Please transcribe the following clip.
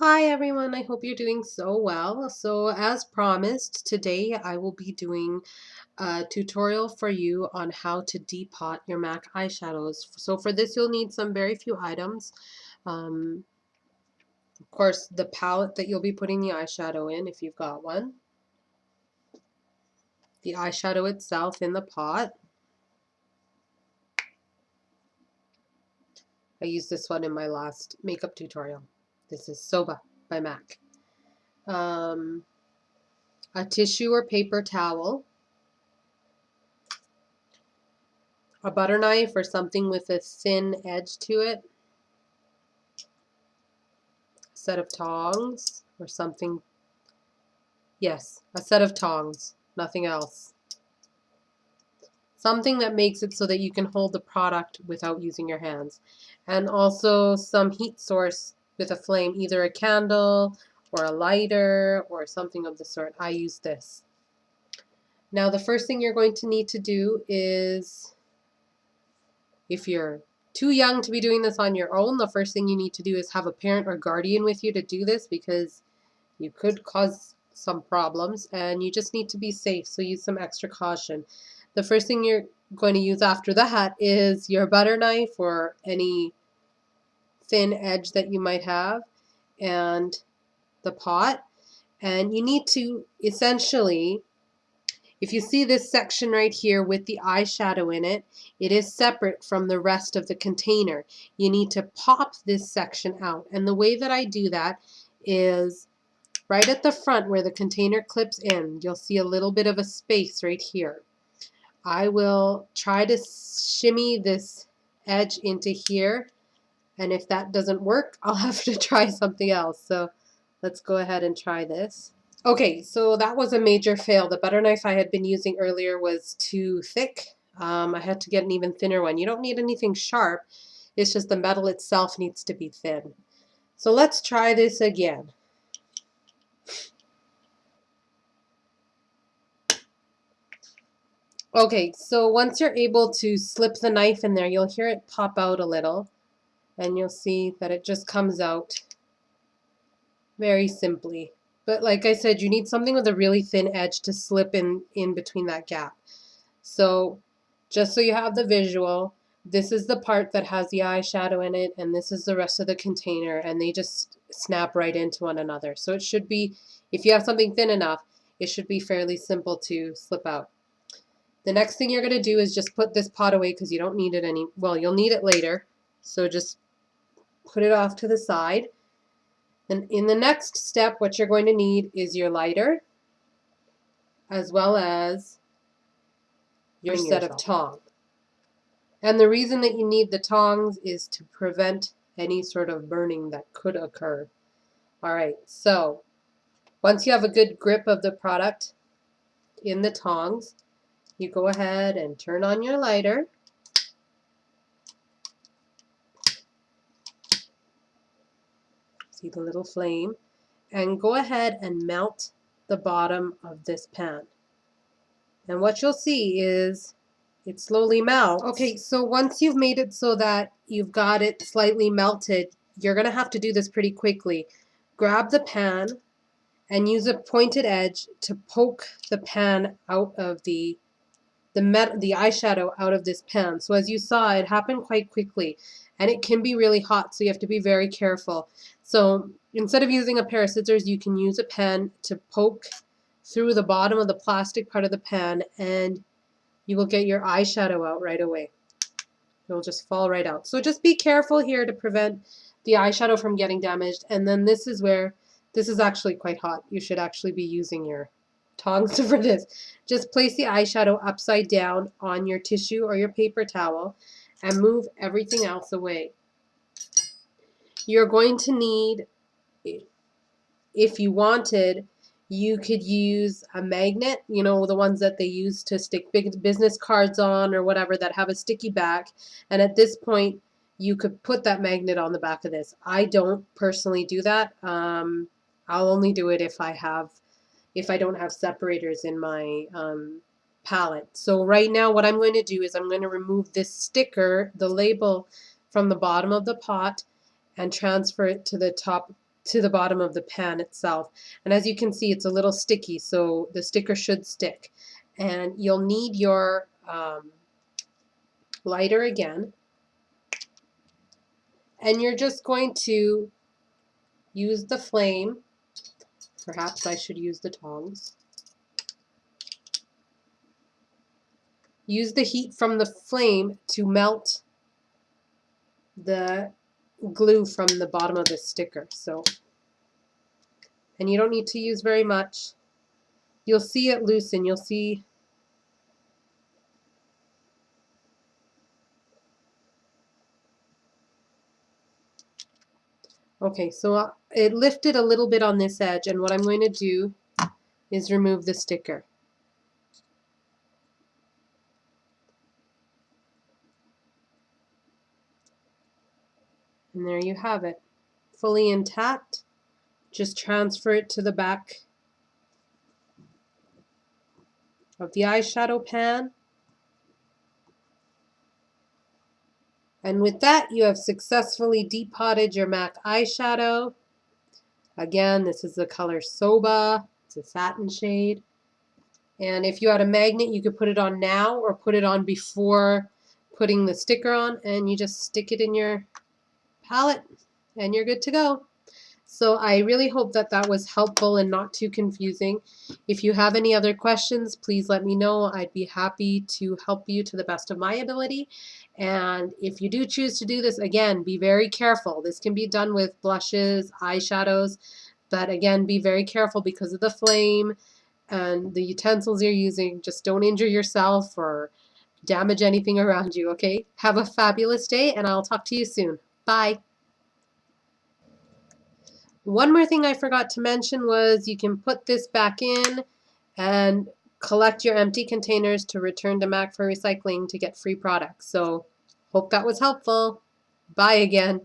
Hi everyone, I hope you're doing so well. So as promised, today I will be doing a tutorial for you on how to depot your MAC eyeshadows. So for this you'll need some very few items. Um, of course, the palette that you'll be putting the eyeshadow in if you've got one. The eyeshadow itself in the pot. I used this one in my last makeup tutorial. This is Soba by MAC. A tissue or paper towel. A butter knife or something with a thin edge to it, a set of tongs or something. Yes, a set of tongs, nothing else. Something that makes it so that you can hold the product without using your hands. And also some heat source with a flame, either a candle or a lighter or something of the sort. I use this. Now the first thing you're going to need to do is, if you're too young to be doing this on your own, the first thing you need to do is have a parent or guardian with you to do this, because you could cause some problems and you just need to be safe, so use some extra caution. The first thing you're going to use after that is your butter knife or any thin edge that you might have, and the pot. And you need to essentially, if you see this section right here with the eyeshadow in it, it is separate from the rest of the container. You need to pop this section out. And the way that I do that is right at the front where the container clips in. You'll see a little bit of a space right here. I will try to shimmy this edge into here, and if that doesn't work, I'll have to try something else. So let's go ahead and try this. Okay, so that was a major fail. The butter knife I had been using earlier was too thick. I had to get an even thinner one. You don't need anything sharp. It's just the metal itself needs to be thin. So let's try this again. Okay, so once you're able to slip the knife in there, you'll hear it pop out a little, and you'll see that it just comes out very simply. But like I said, you need something with a really thin edge to slip in between that gap. So just so you have the visual, this is the part that has the eyeshadow in it, and this is the rest of the container, and they just snap right into one another. So it should be, if you have something thin enough, it should be fairly simple to slip out. The next thing you're going to do is just put this pot away, because you don't need it well, you'll need it later. So just put it off to the side. And in the next step, what you're going to need is your lighter, as well as your set of tongs. And the reason that you need the tongs is to prevent any sort of burning that could occur. All right, so once you have a good grip of the product in the tongs, you go ahead and turn on your lighter. See the little flame? And go ahead and melt the bottom of this pan. And what you'll see is it slowly melts. Okay, so once you've made it so that you've got it slightly melted, you're going to have to do this pretty quickly. Grab the pan and use a pointed edge to poke the pan out of the eyeshadow out of this pan. So as you saw, it happened quite quickly, and it can be really hot, so you have to be very careful. So instead of using a pair of scissors, you can use a pen to poke through the bottom of the plastic part of the pan, and you will get your eyeshadow out right away. It will just fall right out. So just be careful here to prevent the eyeshadow from getting damaged. And then this is where, this is actually quite hot. You should actually be using your tongs for this. Just place the eyeshadow upside down on your tissue or your paper towel and move everything else away. You're going to need, if you wanted, you could use a magnet, you know, the ones that they use to stick big business cards on or whatever that have a sticky back. And at this point, you could put that magnet on the back of this. I don't personally do that. I'll only do it if I don't have separators in my palette. So right now what I'm going to do is I'm going to remove this sticker, the label, from the bottom of the pot and transfer it to the top to the bottom of the pan itself. And as you can see, it's a little sticky, so the sticker should stick. And you'll need your lighter again. And you're just going to use the flame. Perhaps I should use the tongs. Use the heat from the flame to melt the glue from the bottom of the sticker. And you don't need to use very much. You'll see it loosen. You'll see okay, so it lifted a little bit on this edge, and what I'm going to do is remove the sticker. And there you have it, fully intact. Just transfer it to the back of the eyeshadow pan. And with that, you have successfully depotted your MAC eyeshadow. Again, this is the color Soba. It's a satin shade. And if you had a magnet, you could put it on now or put it on before putting the sticker on, and you just stick it in your palette and you're good to go. So I really hope that that was helpful and not too confusing. If you have any other questions, please let me know. I'd be happy to help you to the best of my ability. And if you do choose to do this, again, be very careful. This can be done with blushes, eyeshadows, but again, be very careful because of the flame and the utensils you're using. Just don't injure yourself or damage anything around you, okay? Have a fabulous day, and I'll talk to you soon. Bye. One more thing I forgot to mention was you can put this back in and collect your empty containers to return to MAC for recycling to get free products. So hope that was helpful. Bye again.